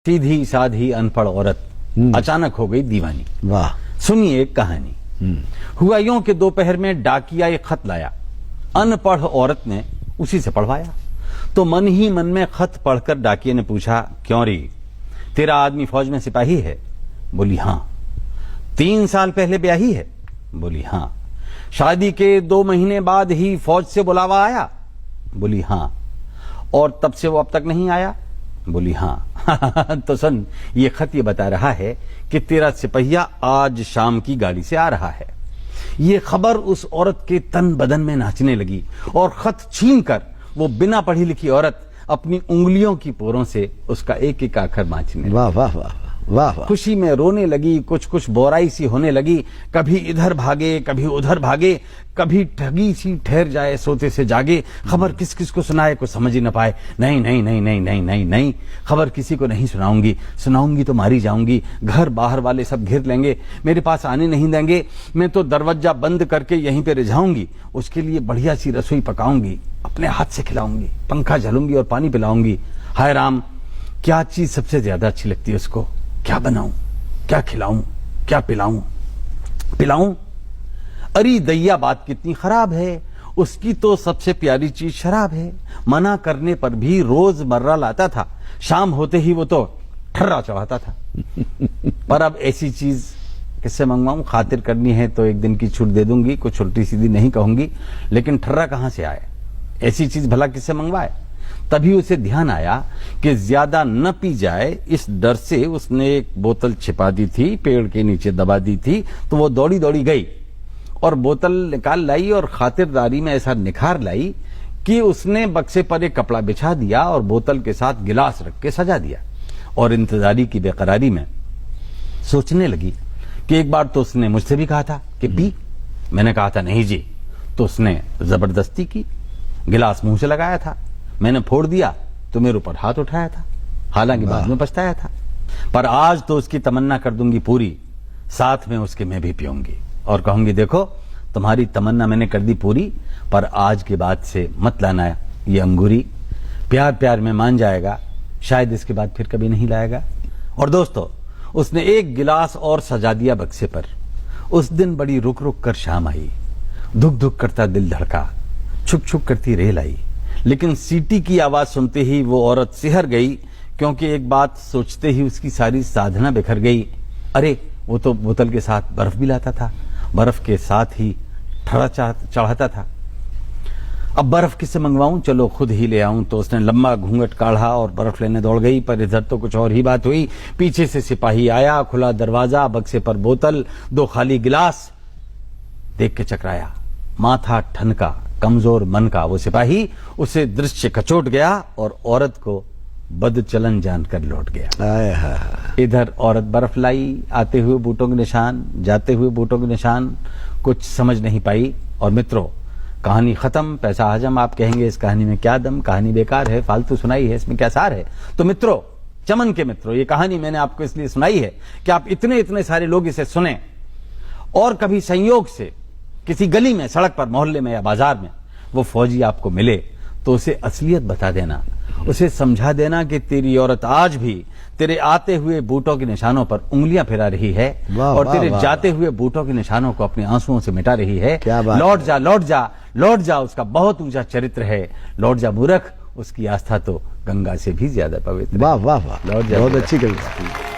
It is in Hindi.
सीधी साधी अनपढ़ औरत अचानक हो गई दीवानी। वाह। सुनिए एक कहानी। हुआ यूं कि दोपहर में डाकिया एक खत लाया। अनपढ़ औरत ने उसी से पढ़वाया तो मन ही मन में खत पढ़कर डाकिये ने पूछा, क्यों री, तेरा आदमी फौज में सिपाही है? बोली हां। 3 साल पहले ब्याही है? बोली हां। शादी के 2 महीने बाद ही फौज से बुलावा आया? बोली हां। और तब से वो अब तक नहीं आया? बोली हां। तो सुन, ये खत ये बता रहा है कि तेरा सिपहिया आज शाम की गाड़ी से आ रहा है। ये खबर उस औरत के तन बदन में नाचने लगी और खत छीनकर वो बिना पढ़ी लिखी औरत अपनी उंगलियों की पोरों से उसका एक एक आखर बांचने। वाह वाह वाह वाह वाह। खुशी में रोने लगी, कुछ कुछ बोराई सी होने लगी। कभी इधर भागे, कभी उधर भागे, कभी ठगी सी ठहर जाए, सोते से जागे। खबर किस किस को सुनाए, कुछ समझ ही न पाए। नहीं नहीं नहीं नहीं नहीं नहीं नहीं, खबर किसी को नहीं सुनाऊंगी, सुनाऊंगी तो मारी जाऊंगी। घर बाहर वाले सब घेर लेंगे, मेरे पास आने नहीं देंगे। मैं तो दरवाजा बंद करके यहीं पे रिझाऊंगी। उसके लिए बढ़िया सी रसोई पकाऊंगी, अपने हाथ से खिलाऊंगी, पंखा झलूंगी और पानी पिलाऊंगी। हाय राम, क्या चीज सबसे ज्यादा अच्छी लगती है उसको? क्या बनाऊं, क्या खिलाऊं, क्या पिलाऊं? अरे दैया, बात कितनी खराब है। उसकी तो सबसे प्यारी चीज शराब है। मना करने पर भी रोजमर्रा लाता था। शाम होते ही वो तो ठर्रा चढ़ाता था। पर अब ऐसी चीज किससे मंगवाऊं? खातिर करनी है तो एक दिन की छूट दे दूंगी, कुछ उल्टी सीधी नहीं कहूंगी, लेकिन ठर्रा कहां से आए? ऐसी चीज भला किससे मंगवाए? तभी उसे ध्यान आया कि ज्यादा न पी जाए, इस डर से उसने एक बोतल छिपा दी थी, पेड़ के नीचे दबा दी थी। तो वो दौड़ी दौड़ी गई और बोतल निकाल लाई और खातिरदारी में ऐसा निखार लाई कि उसने बक्से पर एक कपड़ा बिछा दिया और बोतल के साथ गिलास रख के सजा दिया। और इंतजारी की बेकरारी में सोचने लगी कि एक बार तो उसने मुझसे भी कहा था कि पी। मैंने कहा था नहीं जी, तो उसने जबरदस्ती की। गिलास मुंह से लगाया था, मैंने फोड़ दिया तो मेरे ऊपर हाथ उठाया था। हालांकि बाद में पछताया था। पर आज तो उसकी तमन्ना कर दूंगी पूरी, साथ में उसके मैं भी पीऊंगी और कहूंगी, देखो तुम्हारी तमन्ना मैंने कर दी पूरी, पर आज के बाद से मत लाना ये अंगूरी। प्यार प्यार में मान जाएगा, शायद इसके बाद फिर कभी नहीं लाएगा। और दोस्तों, उसने एक गिलास और सजा दिया बक्से पर। उस दिन बड़ी रुक रुक कर शाम आई। धुक धुक करता दिल धड़का, छुक छुक करती रेल आई। लेकिन सीटी की आवाज सुनते ही वो औरत सिहर गई, क्योंकि एक बात सोचते ही उसकी सारी साधना बिखर गई। अरे, वो तो बोतल के साथ बर्फ भी लाता था, बर्फ के साथ ही ठड़ा चढ़ाता था। अब बर्फ किससे मंगवाऊं? चलो खुद ही ले आऊं। तो उसने लंबा घूंघट काढ़ा और बर्फ लेने दौड़ गई। पर इधर तो कुछ और ही बात हुई। पीछे से सिपाही आया, खुला दरवाजा, बक्से पर बोतल, 2 खाली गिलास। देख के चकराया, माथा ठनका, कमजोर मन का वो सिपाही उसे दृश्य कचोट गया और औरत को बदचलन जानकर लौट गया। इधर औरत बर्फ लाई, आते हुए बूटों के निशान, जाते हुए बूटों के निशान, कुछ समझ नहीं पाई। और मित्रों, कहानी खत्म, पैसा हजम। आप कहेंगे इस कहानी में क्या दम, कहानी बेकार है, फालतू सुनाई है, इसमें क्या सार है? तो मित्रों, चमन के मित्रों, ये कहानी मैंने आपको इसलिए सुनाई है कि आप इतने सारे लोग इसे सुने और कभी संयोग से किसी गली में, सड़क पर, मोहल्ले में या बाजार में वो फौजी आपको मिले तो उसे असलियत बता देना, उसे समझा देना कि तेरी औरत आज भी तेरे आते हुए बूटों के निशानों पर उंगलियां फिरा रही है और तेरे जाते हुए बूटों के निशानों को अपने आंसुओं से मिटा रही है। लौट जा, लौट जा, लौट जा, उसका बहुत ऊंचा चरित्र है। लौट जा मूर्ख, उसकी आस्था तो गंगा से भी ज्यादा पवित्र। वाह वाह वाह, लौट जा। बहुत अच्छी कविता।